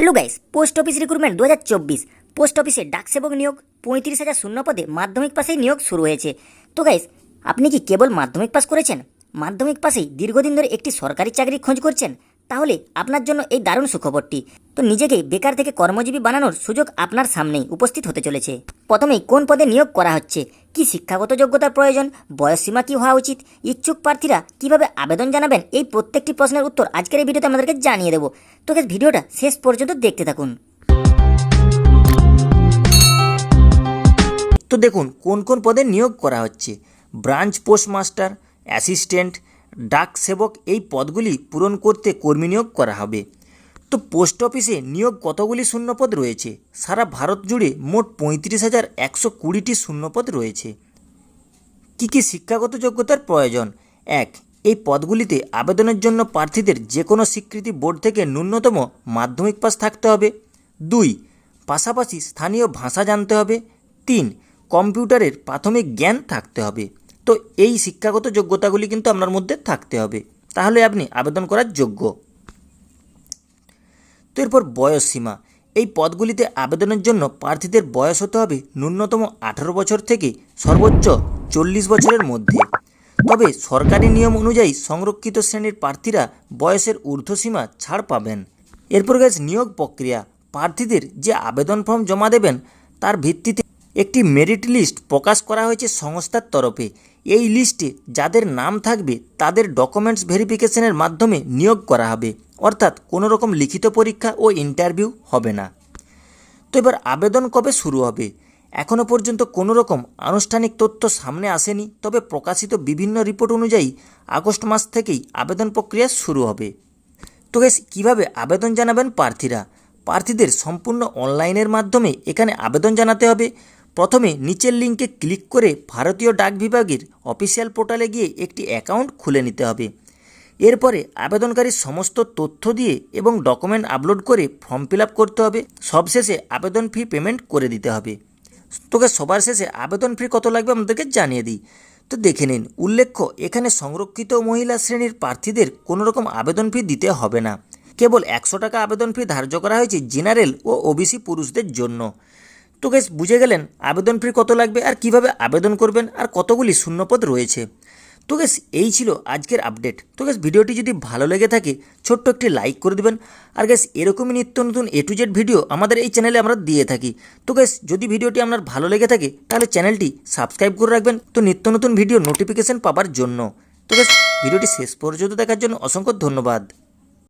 Hello guys, post office recruitment 2024 post অফিসে ডাক সেবক নিয়োগ 35,000 শূন্য পদে মাধ্যমিক পাশেই নিয়োগ শুরু হয়েছে। তো গাইস, আপনি কি কেবল মাধ্যমিক পাস করেছেন, মাধ্যমিক পাশেই দীর্ঘদিন ধরে একটি সরকারি চাকরি খোঁজ করছেন, তাহলে আপনার জন্য এই দারুণ সুখবরটি। তো নিজেকে বেকার থেকে কর্মজীবী বানানোর সুযোগ আপনার সামনেই উপস্থিত হতে চলেছে। প্রথমেই কোন পদে নিয়োগ করা হচ্ছে, কি শিক্ষাগত যোগ্যতার প্রয়োজন, বয়সসীমা কি হওয়া উচিত, ইচ্ছুক প্রার্থীরা কিভাবে আবেদন জানাবেন, এই প্রত্যেকটি প্রশ্নের উত্তর আজকের এই ভিডিওতে আমাদেরকে জানিয়ে দেবো। তো গাইস, ভিডিওটা শেষ পর্যন্ত দেখতে থাকুন। তো দেখুন কোন কোন পদে নিয়োগ করা হচ্ছে। ব্রাঞ্চ পোস্টমাস্টার, অ্যাসিস্ট্যান্ট, ডাক সেবক, এই পদগুলি পূরণ করতে কর্মী নিয়োগ করা হবে। তো পোস্ট অফিসে নিয়োগ কতগুলি শূন্যপদ রয়েছে? সারা ভারত জুড়ে মোট 35,120টি শূন্যপদ রয়েছে। কী কী শিক্ষাগত যোগ্যতার প্রয়োজন? 1. এই পদগুলিতে আবেদনের জন্য প্রার্থীদের যে কোনো স্বীকৃতি বোর্ড থেকে ন্যূনতম মাধ্যমিক পাস থাকতে হবে। 2. পাশাপাশি স্থানীয় ভাষা জানতে হবে। 3. কম্পিউটারের প্রাথমিক জ্ঞান থাকতে হবে। তো এই শিক্ষাগত যোগ্যতাগুলি কিন্তু আপনার মধ্যে থাকতে হবে, তাহলে আপনি আবেদন করার যোগ্য। তো এরপর বয়স সীমা। এই পদগুলিতে আবেদনের জন্য প্রার্থীদের বয়স হতে হবে ন্যূনতম 18 বছর থেকে সর্বোচ্চ 40 বছরের মধ্যে। তবে সরকারি নিয়ম অনুযায়ী সংরক্ষিত শ্রেণীর প্রার্থীরা বয়সের ঊর্ধ্বসীমা ছাড় পাবেন। এরপর গেছে নিয়োগ প্রক্রিয়া। প্রার্থীদের যে আবেদন ফর্ম জমা দেবেন তার ভিত্তিতে একটি মেরিট লিস্ট প্রকাশ করা হয়েছে সংস্থার তরফে। এই লিস্টে যাদের নাম থাকবে তাদের ডকুমেন্টস ভেরিফিকেশনের মাধ্যমে নিয়োগ করা হবে, অর্থাৎ কোনো রকম লিখিত পরীক্ষা ও ইন্টারভিউ হবে না। তো এবার আবেদন কবে শুরু হবে? এখনও পর্যন্ত কোনো রকম আনুষ্ঠানিক তথ্য সামনে আসেনি, তবে প্রকাশিত বিভিন্ন রিপোর্ট অনুযায়ী আগস্ট মাস থেকেই আবেদন প্রক্রিয়া শুরু হবে। তো গাইস, কীভাবে আবেদন জানাবেন প্রার্থীরা? প্রার্থীদের সম্পূর্ণ অনলাইনের মাধ্যমে এখানে আবেদন জানাতে হবে। প্রথমে নিচের লিঙ্কে ক্লিক করে ভারতীয় ডাক বিভাগের অফিসিয়াল পোর্টালে গিয়ে একটি অ্যাকাউন্ট খুলে নিতে হবে। এরপরে আবেদনকারীর সমস্ত তথ্য দিয়ে এবং ডকুমেন্ট আপলোড করে ফর্ম ফিল আপ করতে হবে। সবশেষে আবেদন ফি পেমেন্ট করে দিতে হবে। তোকে সবার শেষে আবেদন ফি কত লাগবে আমাদেরকে জানিয়ে দিই। তো দেখে নিন, উল্লেখ্য এখানে সংরক্ষিত মহিলা শ্রেণীর প্রার্থীদের কোনো রকম আবেদন ফি দিতে হবে না। কেবল 100 টাকা আবেদন ফি ধার্য করা হয়েছে জেনারেল ও ওবিসি পুরুষদের জন্য। তো গাইস, বুঝে গেলেন আবেদন ফি কত লাগবে আর কিভাবে আবেদন করবেন আর কতগুলি শূন্যপদ রয়েছে। তো গাইস, এই ছিল আজকের আপডেট। তো গাইস, ভিডিওটি যদি ভালো লেগে থাকে ছোট্ট একটি লাইক করে দেবেন। আর গাইস, এরকমই নিত্য নতুন A to Z ভিডিও আমাদের এই চ্যানেলে আমরা দিয়ে থাকি। তো গাইস, যদি ভিডিওটি আপনার ভালো লেগে থাকে তাহলে চ্যানেলটি সাবস্ক্রাইব করে রাখবেন, তো নিত্য নতুন ভিডিও নোটিফিকেশন পাওয়ার জন্য। তো গাইস, ভিডিওটি শেষ পর্যন্ত দেখার জন্য অসংখ্য ধন্যবাদ।